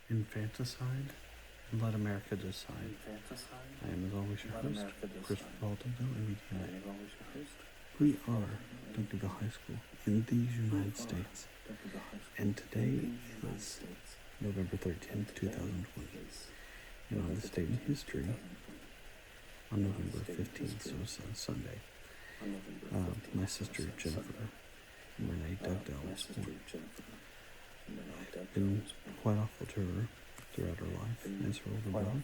Infanticide, and Let America Decide. I am as always your host, Christopher Baldwin, and we are Duncanville High School in these United States, and today is November 13th, 2020, and on this date in history, on November 15th, so it's Sunday, my sister Jennifer and Renee Dugdale was born. I've been quite awful to her throughout her life as her older brother.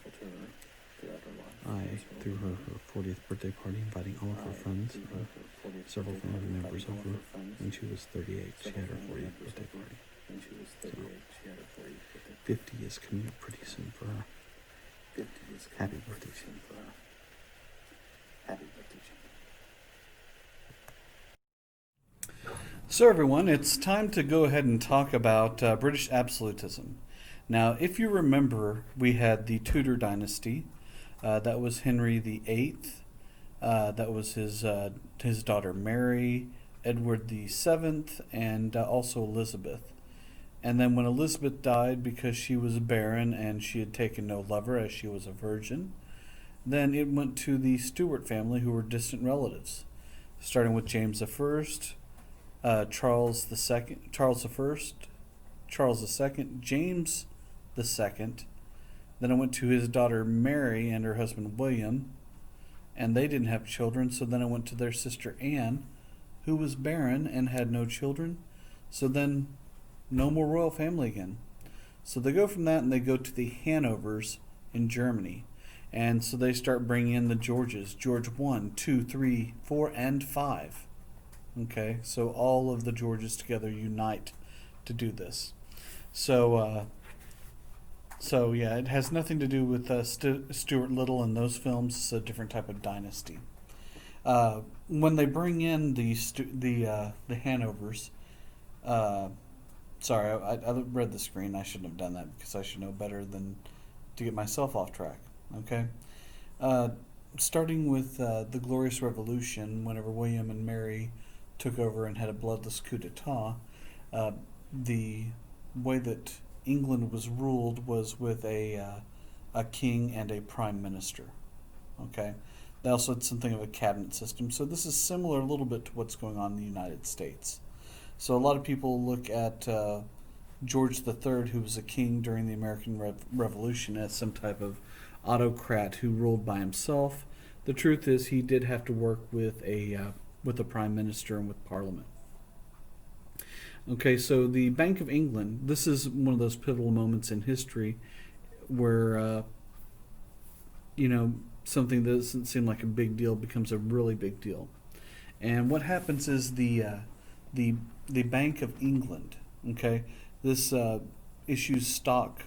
I threw her 40th birthday party, inviting all of her friends and several family members over when she was 38. She had her 40th birthday party. So 50 is coming up pretty soon for her. Happy birthday, Jennifer. So everyone, it's time to go ahead and talk about British absolutism. Now, if you remember, we had the Tudor dynasty. That was Henry VIII. That was his daughter Mary, Edward VII, and also Elizabeth. And then when Elizabeth died because she was barren and she had taken no lover as she was a virgin, then it went to the Stuart family, who were distant relatives, starting with James I, Charles II, Charles II, James II. Then I went to his daughter Mary and her husband William, and they didn't have children. So then I went to their sister Anne, who was barren and had no children. So then no more royal family again. So they go from that and they go to the Hanovers in Germany. And so they start bringing in the Georges, George 1, 2, 3, 4, and 5. Okay, so all of the Georges together unite to do this. So yeah, it has nothing to do with Stuart Little and those films. It's a different type of dynasty. When they bring in the Hanovers, sorry, I read the screen. I shouldn't have done that because I should know better than to get myself off track. Okay, starting with the Glorious Revolution, whenever William and Mary took over and had a bloodless coup d'etat, the way that England was ruled was with a king and a prime minister. Okay, they also had something of a cabinet system. So this is similar a little bit to what's going on in the United States. So a lot of people look at George III, who was a king during the American Revolution, as some type of autocrat who ruled by himself. The truth is, he did have to work with a prime minister and with Parliament. Okay, so the Bank of England, this is one of those pivotal moments in history where, something that doesn't seem like a big deal becomes a really big deal. And what happens is the Bank of England, okay, this issues stock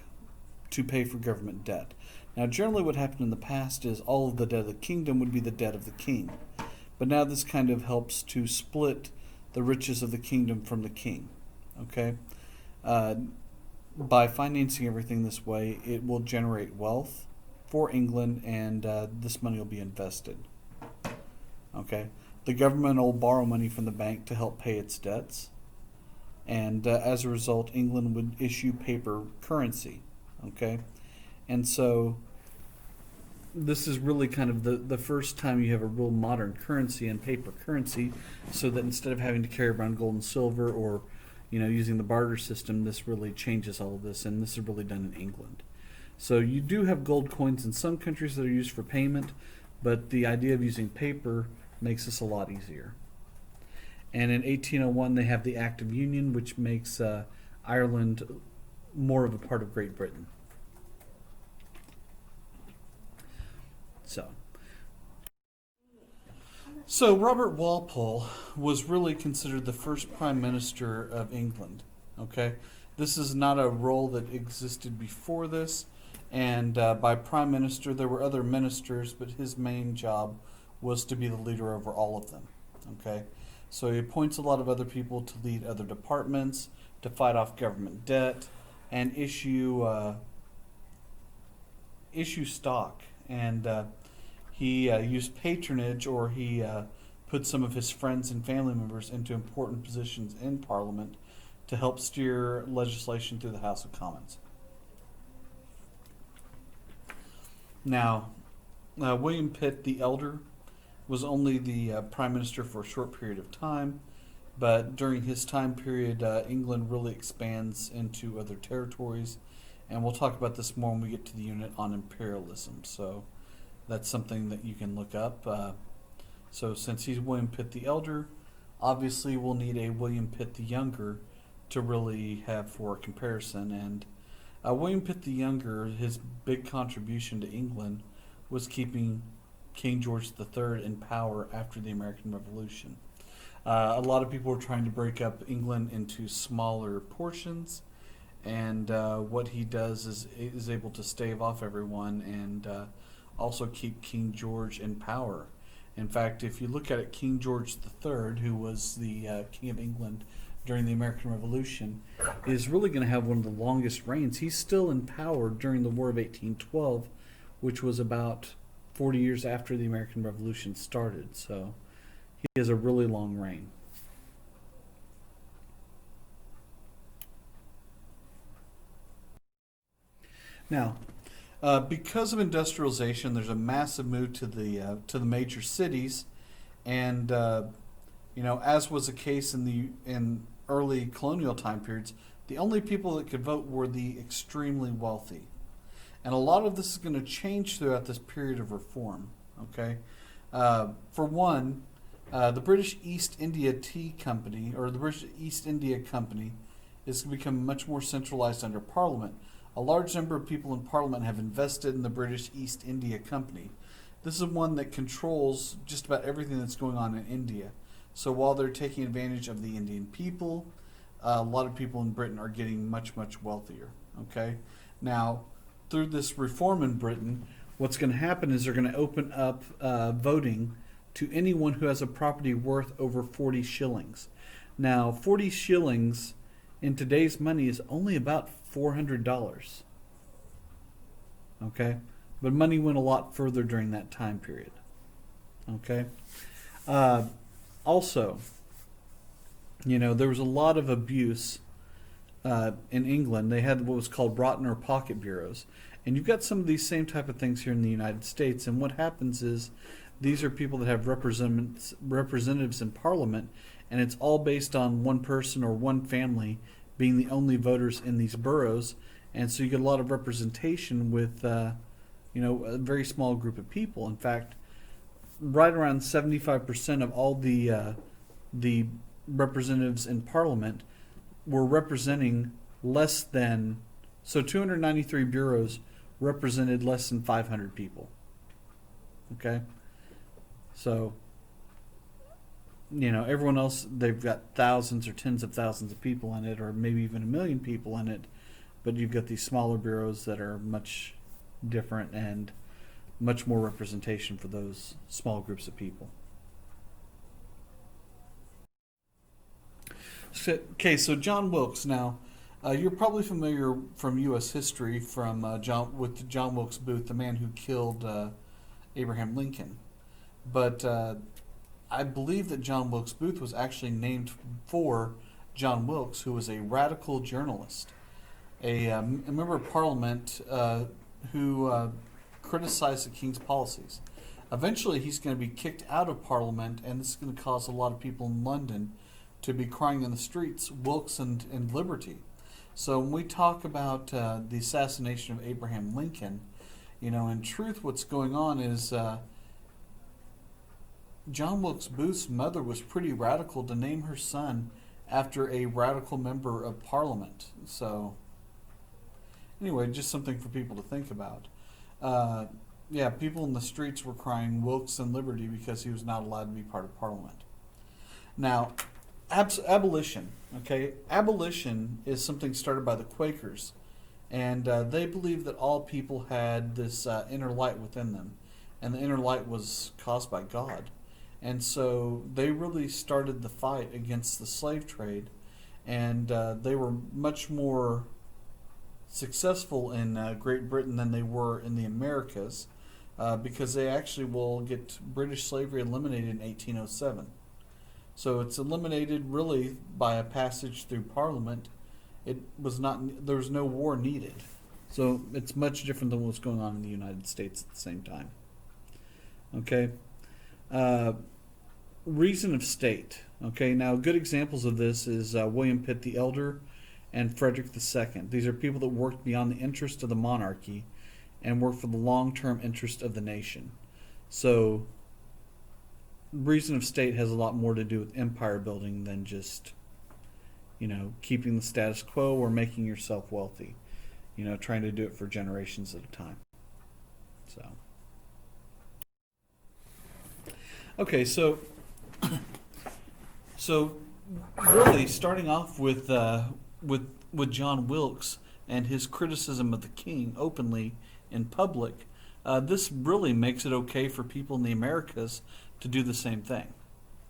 to pay for government debt. Now, generally what happened in the past is all of the debt of the kingdom would be the debt of the king. But now this kind of helps to split the riches of the kingdom from the king. Okay? By financing everything this way, it will generate wealth for England, and this money will be invested. Okay? The government will borrow money from the bank to help pay its debts. And as a result, England would issue paper currency. Okay? And so this is really kind of the first time you have a real modern currency and paper currency, so that instead of having to carry around gold and silver or using the barter system, this really changes all of this, and this is really done in England. So you do have gold coins in some countries that are used for payment, but the idea of using paper makes this a lot easier. And in 1801 they have the Act of Union, which makes Ireland more of a part of Great Britain. So Robert Walpole was really considered the first Prime Minister of England. Okay, this is not a role that existed before this, and by Prime Minister there were other ministers, but his main job was to be the leader over all of them. Okay, so he appoints a lot of other people to lead other departments, to fight off government debt, and issue stock. And he used patronage, or he put some of his friends and family members into important positions in Parliament to help steer legislation through the House of Commons. Now, William Pitt the Elder was only the prime minister for a short period of time, but during his time period, England really expands into other territories, and we'll talk about this more when we get to the unit on imperialism. So that's something that you can look up. So since he's William Pitt the Elder, obviously we'll need a William Pitt the Younger to really have for a comparison. And William Pitt the Younger, his big contribution to England was keeping King George III in power after the American Revolution. A lot of people were trying to break up England into smaller portions, and what he does is able to stave off everyone and also keep King George in power. In fact, if you look at it, King George III, who was the King of England during the American Revolution, is really going to have one of the longest reigns. He's still in power during the War of 1812, which was about 40 years after the American Revolution started. So he has a really long reign. Now, because of industrialization, there's a massive move to the major cities, and as was the case in early colonial time periods, the only people that could vote were the extremely wealthy, and a lot of this is going to change throughout this period of reform. Okay, for one, the British East India Tea Company, or the British East India Company, is going to become much more centralized under Parliament. A large number of people in Parliament have invested in the British East India Company. This is one that controls just about everything that's going on in India. So while they're taking advantage of the Indian people, a lot of people in Britain are getting much, much wealthier. Okay? Now, through this reform in Britain, what's going to happen is they're going to open up voting to anyone who has a property worth over 40 shillings. Now, 40 shillings in today's money is only about $400. Okay? But money went a lot further during that time period. Okay? Also, there was a lot of abuse in England. They had what was called rotten or pocket bureaus. And you've got some of these same type of things here in the United States. And what happens is these are people that have representatives in Parliament, and it's all based on one person or one family being the only voters in these boroughs. And so you get a lot of representation with a very small group of people. In fact, right around 75% of all the representatives in Parliament were representing less than, so 293 bureaus represented less than 500 people. Okay? So, everyone else, they've got thousands or tens of thousands of people in it, or maybe even 1 million people in it, but you've got these smaller bureaus that are much different and much more representation for those small groups of people. So John Wilkes. Now, you're probably familiar from U.S. history with John Wilkes Booth, the man who killed Abraham Lincoln. But I believe that John Wilkes Booth was actually named for John Wilkes, who was a radical journalist, a member of Parliament who criticized the King's policies. Eventually, he's going to be kicked out of Parliament, and this is going to cause a lot of people in London to be crying in the streets, Wilkes and liberty. So when we talk about the assassination of Abraham Lincoln, in truth what's going on is John Wilkes Booth's mother was pretty radical to name her son after a radical member of Parliament. So anyway, just something for people to think about. People in the streets were crying Wilkes and liberty because he was not allowed to be part of Parliament. Now, abolition. Okay, abolition is something started by the Quakers, and they believed that all people had this inner light within them, and the inner light was caused by God. And so they really started the fight against the slave trade, and they were much more successful in Great Britain than they were in the Americas, because they actually will get British slavery eliminated in 1807. So it's eliminated really by a passage through Parliament. There was no war needed. So it's much different than what's going on in the United States at the same time. Okay. Uh, reason of state. Okay. Now, good examples of this is William Pitt the Elder and Frederick II. These are people that worked beyond the interest of the monarchy and worked for the long-term interest of the nation. So, reason of state has a lot more to do with empire building than just, keeping the status quo or making yourself wealthy. Trying to do it for generations at a time. So, okay, so really starting off with John Wilkes and his criticism of the king openly in public, this really makes it okay for people in the Americas to do the same thing.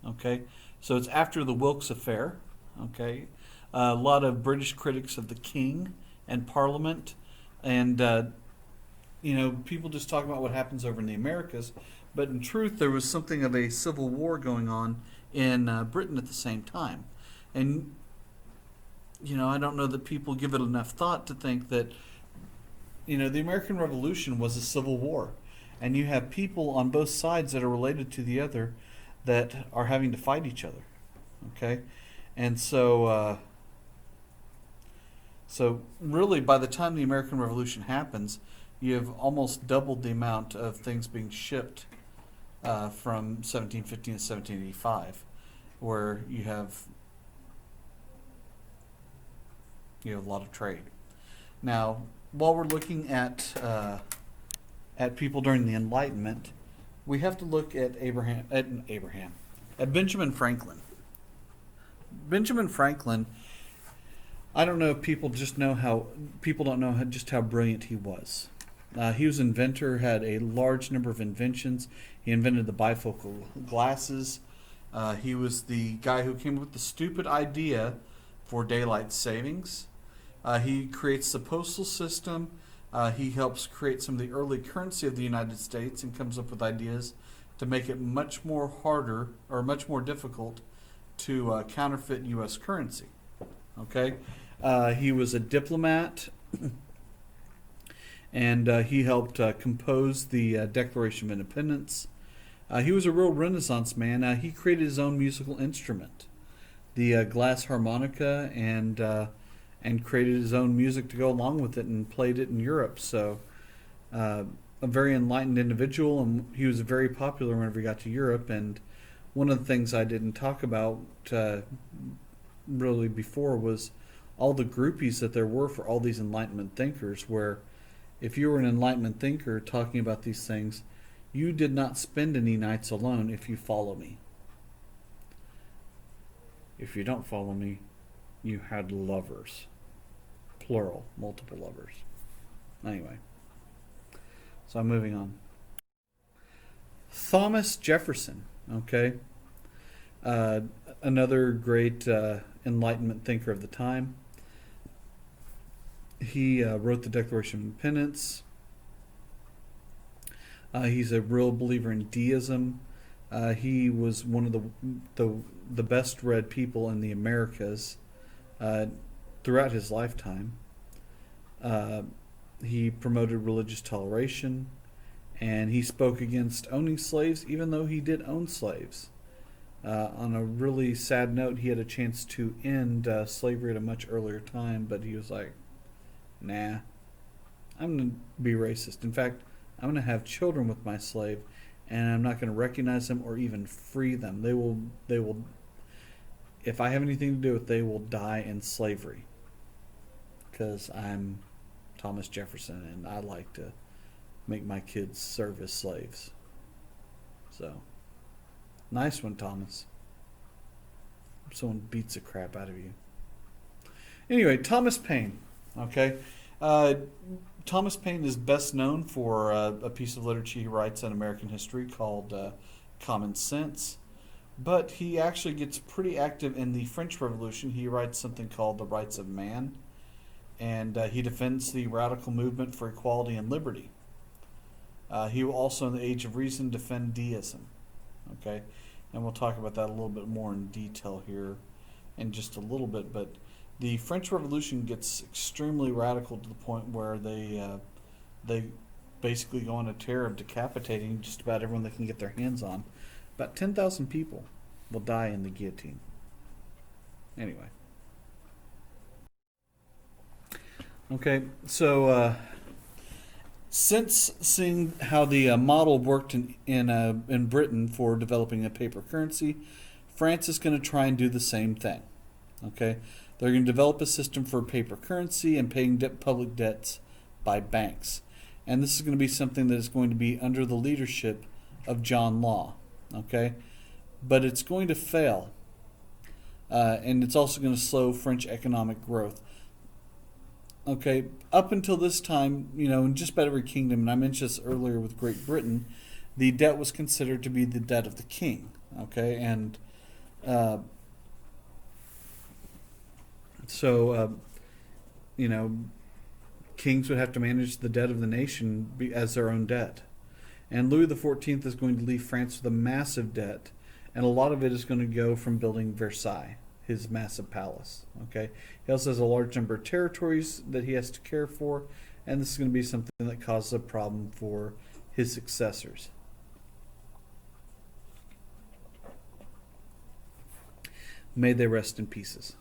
Okay, so it's after the Wilkes affair. Okay, a lot of British critics of the king and Parliament, and people just talk about what happens over in the Americas, but in truth, there was something of a civil war going on in Britain at the same time, and I don't know that people give it enough thought to think that the American Revolution was a civil war, and you have people on both sides that are related to the other that are having to fight each other. Okay, and so really, by the time the American Revolution happens, you have almost doubled the amount of things being shipped from 1715 to 1785, where you have a lot of trade. Now, while we're looking at people during the Enlightenment, we have to look at Benjamin Franklin. Benjamin Franklin. I don't know if people don't know just how brilliant he was. He was an inventor, had a large number of inventions. He invented the bifocal glasses. He was the guy who came up with the stupid idea for daylight savings. He creates the postal system. He helps create some of the early currency of the United States and comes up with ideas to make it much more harder or much more difficult to counterfeit U.S. currency. Okay, he was a diplomat, and he helped compose the Declaration of Independence. He was a real Renaissance man. He created his own musical instrument, the glass harmonica, and created his own music to go along with it and played it in Europe. So, a very enlightened individual, and he was very popular whenever he got to Europe. And one of the things I didn't talk about really before was all the groupies that there were for all these Enlightenment thinkers, where if you were an Enlightenment thinker talking about these things, you did not spend any nights alone if you follow me. If you don't follow me, you had lovers. Plural, multiple lovers. Anyway, so I'm moving on. Thomas Jefferson, okay? Another great Enlightenment thinker of the time. He wrote the Declaration of Independence. He's a real believer in deism. He was one of the best read people in the Americas throughout his lifetime. He promoted religious toleration, and he spoke against owning slaves, even though he did own slaves. On a really sad note, he had a chance to end slavery at a much earlier time, but he was like, nah, I'm going to be racist. In fact, I'm going to have children with my slave, and I'm not going to recognize them or even free them. They will, if I have anything to do with it, they will die in slavery. Because I'm Thomas Jefferson, and I like to make my kids serve as slaves. So, nice one, Thomas. Someone beats the crap out of you. Anyway, Thomas Paine. Okay, Thomas Paine is best known for a piece of literature he writes on American history called Common Sense. But he actually gets pretty active in the French Revolution. He writes something called The Rights of Man, and he defends the radical movement for equality and liberty. He will also, in the Age of Reason, defend deism. Okay, and we'll talk about that a little bit more in detail here in just a little bit. But the French Revolution gets extremely radical to the point where they basically go on a tear of decapitating just about everyone they can get their hands on. About 10,000 people will die in the guillotine. Anyway. Okay, so since seeing how the model worked in Britain for developing a paper currency, France is going to try and do the same thing. Okay, they're going to develop a system for paper currency and paying public debts by banks, and this is going to be something that is going to be under the leadership of John Law. Okay, but it's going to fail, and it's also going to slow French economic growth. Okay, up until this time, in just about every kingdom, and I mentioned this earlier with Great Britain, the debt was considered to be the debt of the king. Okay, and so kings would have to manage the debt of the nation as their own debt. And Louis XIV is going to leave France with a massive debt, and a lot of it is going to go from building Versailles, his massive palace. Okay, he also has a large number of territories that he has to care for, and this is going to be something that causes a problem for his successors. May they rest in pieces.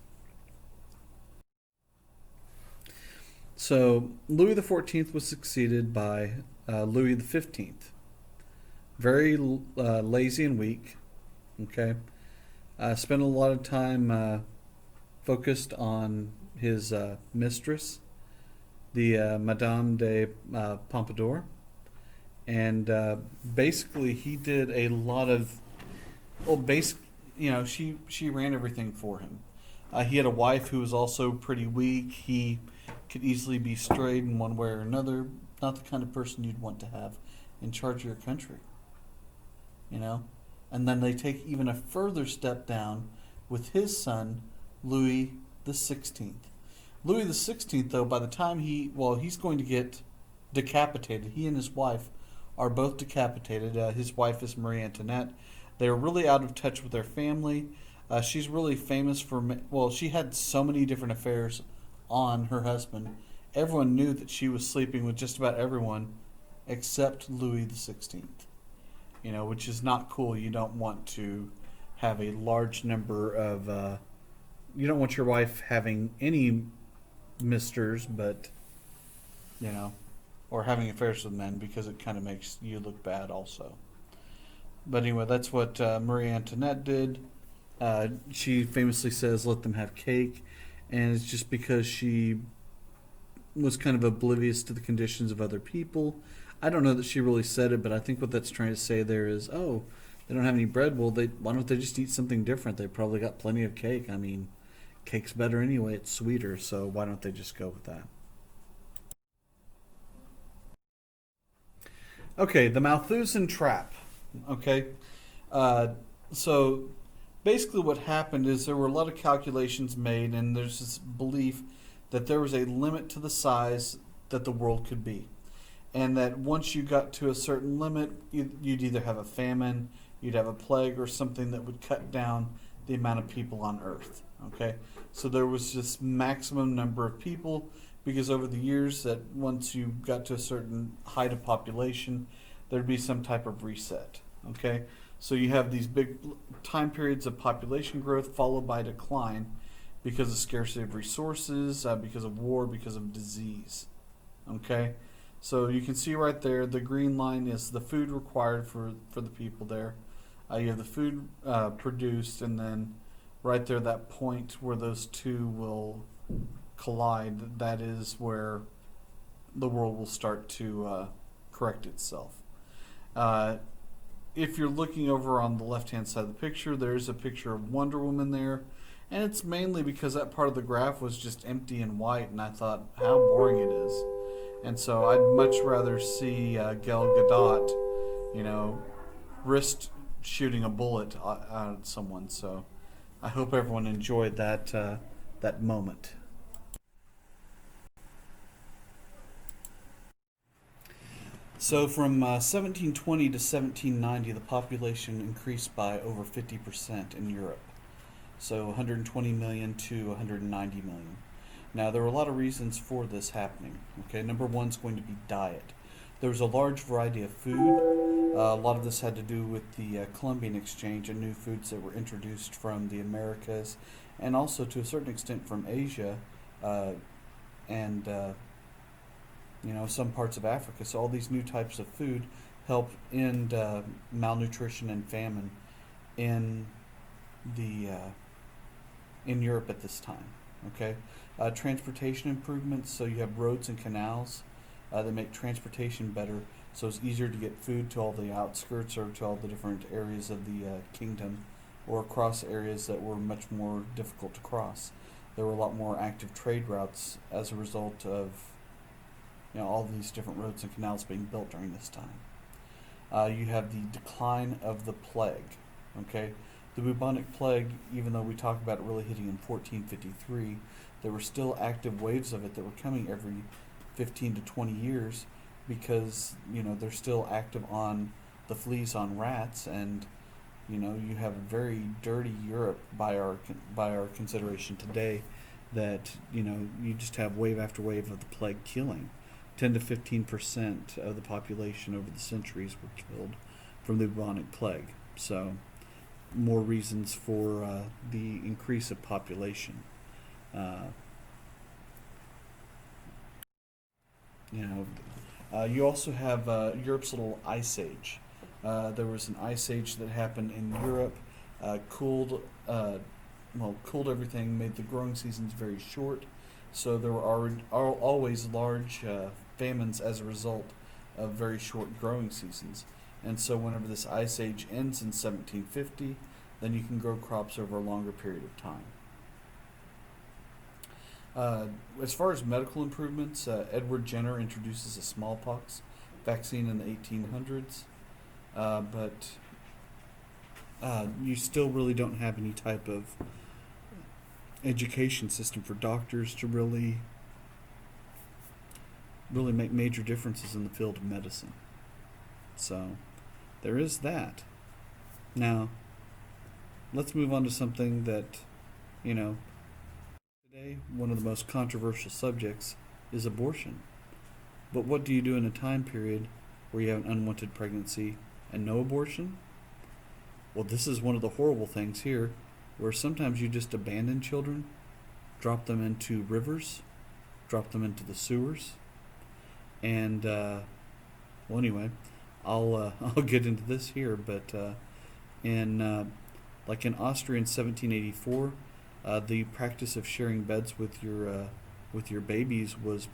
So Louis XIV was succeeded by Louis XV. Very lazy and weak. Okay, spent a lot of time focused on his mistress, the Madame de Pompadour, and basically he did a lot of she ran everything for him. He had a wife who was also pretty weak. He could easily be strayed in one way or another. Not the kind of person you'd want to have in charge of your country. And then they take even a further step down with his son, Louis XVI. Louis XVI, though, by the time he's going to get decapitated. He and his wife are both decapitated. His wife is Marie Antoinette. They're really out of touch with their family. She's really famous for, she had so many different affairs on her husband. Everyone knew that she was sleeping with just about everyone except Louis XVI. Which is not cool. You don't want to have a large number of, you don't want your wife having any misters, but, or having affairs with men, because it kind of makes you look bad also. But anyway, that's what Marie Antoinette did. She famously says, let them have cake. And it's just because she was kind of oblivious to the conditions of other people. I don't know that she really said it, but I think what that's trying to say there is, they don't have any bread. Well, why don't they just eat something different? They probably got plenty of cake. I mean, cake's better anyway. It's sweeter, so why don't they just go with that? Okay, the Malthusian trap. Okay, so basically what happened is there were a lot of calculations made, and there's this belief that there was a limit to the size that the world could be. And that once you got to a certain limit, you'd either have a famine, you'd have a plague, or something that would cut down the amount of people on Earth. Okay, so there was this maximum number of people, because over the years that once you got to a certain height of population, there'd be some type of reset. Okay, so you have these big time periods of population growth followed by decline because of scarcity of resources, because of war, because of disease. Okay. So you can see right there, the green line is the food required for the people there. You have the food produced, and then right there, that point where those two will collide, that is where the world will start to correct itself. If you're looking over on the left-hand side of the picture, there's a picture of Wonder Woman there. And it's mainly because that part of the graph was just empty and white, and I thought how boring it is. And so I'd much rather see Gal Gadot, wrist shooting a bullet out at someone. So I hope everyone enjoyed that moment. So from 1720 to 1790, the population increased by over 50% in Europe. So 120 million to 190 million. Now, there are a lot of reasons for this happening. Okay, number one is going to be diet. There was a large variety of food. A lot of this had to do with the Columbian Exchange and new foods that were introduced from the Americas, and also to a certain extent from Asia, and some parts of Africa. So all these new types of food help end malnutrition and famine in the in Europe at this time. Okay, transportation improvements. So you have roads and canals that make transportation better. So it's easier to get food to all the outskirts or to all the different areas of the kingdom, or across areas that were much more difficult to cross. There were a lot more active trade routes as a result of all these different roads and canals being built during this time. You have the decline of the plague. Okay, the bubonic plague, even though we talk about it really hitting in 1453, there were still active waves of it that were coming every 15 to 20 years, because they're still active on the fleas on rats, and you have a very dirty Europe by our consideration today, that you just have wave after wave of the plague killing. 10 to 15% of the population over the centuries were killed from the bubonic plague. So more reasons for the increase of population. You also have Europe's little ice age. There was an ice age that happened in Europe, cooled everything, made the growing seasons very short. So there were always large famines as a result of very short growing seasons. And so whenever this ice age ends in 1750, then you can grow crops over a longer period of time. As far as medical improvements, Edward Jenner introduces a smallpox vaccine in the 1800s, but you still really don't have any type of education system for doctors to really make major differences in the field of medicine. So there is that. Now, let's move on to something that, today, one of the most controversial subjects is abortion. But what do you do in a time period where you have an unwanted pregnancy and no abortion? Well, this is one of the horrible things here, where sometimes you just abandon children, drop them into rivers, drop them into the sewers, and anyway, I'll get into this here, but in Austria in 1784, the practice of sharing beds with your babies was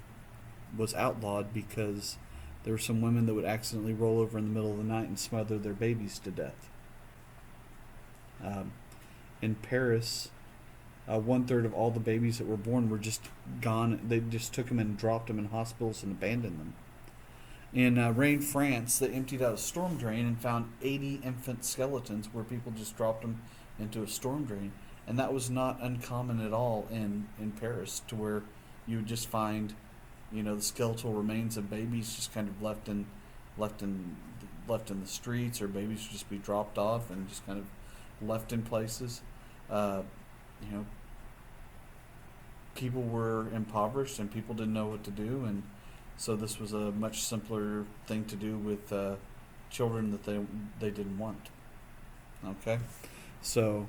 outlawed, because there were some women that would accidentally roll over in the middle of the night and smother their babies to death. In Paris, 1/3 of all the babies that were born were just gone. They just took them and dropped them in hospitals and abandoned them. In Rennes, France, they emptied out a storm drain and found 80 infant skeletons where people just dropped them into a storm drain. And that was not uncommon at all in Paris, to where you would just find, the skeletal remains of babies just kind of left in the streets, or babies would just be dropped off and just kind of left in places. People were impoverished and people didn't know what to do, and so this was a much simpler thing to do with children that they didn't want. Okay, so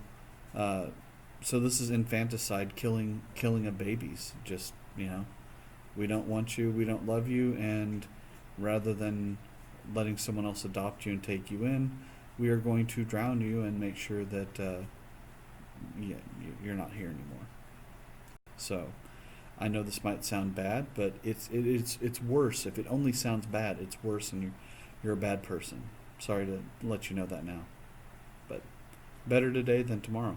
this is infanticide, killing of babies. Just we don't want you, we don't love you, and rather than letting someone else adopt you and take you in, we are going to drown you and make sure that you're not here anymore. So I know this might sound bad, but it's worse. If it only sounds bad, it's worse, and you're a bad person. Sorry to let you know that now, but better today than tomorrow.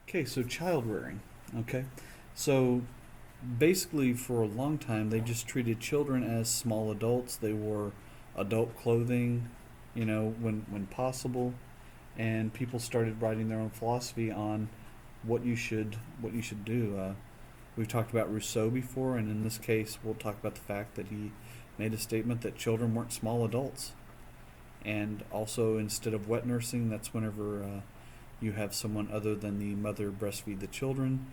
Okay, so child rearing. Okay, so basically for a long time they just treated children as small adults. They wore adult clothing, when possible, and people started writing their own philosophy on what you should do. We've talked about Rousseau before, and in this case we'll talk about the fact that he made a statement that children weren't small adults, And also, instead of wet nursing, that's whenever you have someone other than the mother breastfeed the children.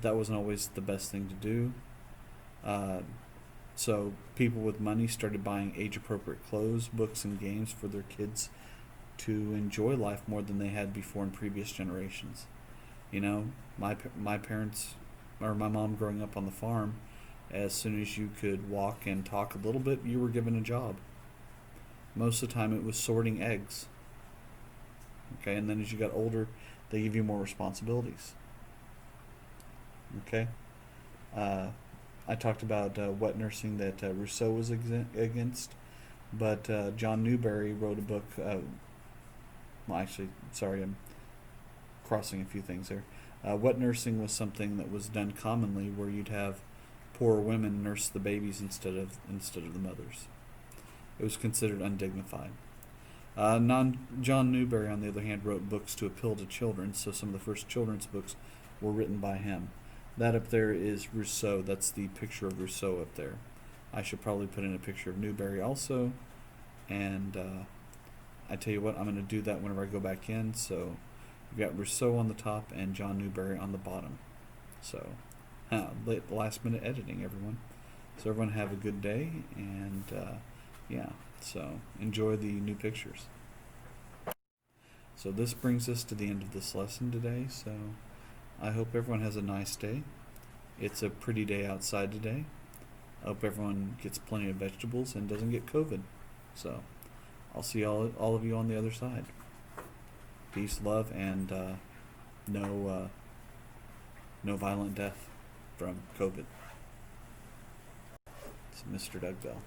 That wasn't always the best thing to do. So people with money started buying age-appropriate clothes, books, and games for their kids to enjoy life more than they had before in previous generations. You know, my parents, or my mom growing up on the farm, as soon as you could walk and talk a little bit, you were given a job. Most of the time it was sorting eggs. Okay, and then as you got older, they give you more responsibilities. Okay? I talked about wet nursing that Rousseau was against, but John Newbery wrote a book. Well, actually, sorry, I'm crossing a few things there. Wet nursing was something that was done commonly, where you'd have poor women nurse the babies instead of the mothers. It was considered undignified. John Newbery, on the other hand, wrote books to appeal to children, so some of the first children's books were written by him. That up there is Rousseau. That's the picture of Rousseau up there. I should probably put in a picture of Newbery also. And I tell you what, I'm going to do that whenever I go back in. So we've got Rousseau on the top and John Newbery on the bottom. So last minute editing, everyone. So everyone have a good day. And yeah, so enjoy the new pictures. So this brings us to the end of this lesson today. So I hope everyone has a nice day. It's a pretty day outside today. I hope everyone gets plenty of vegetables and doesn't get COVID. So I'll see all of you on the other side. Peace, love, and no violent death from COVID. It's Mr. Doug Bell.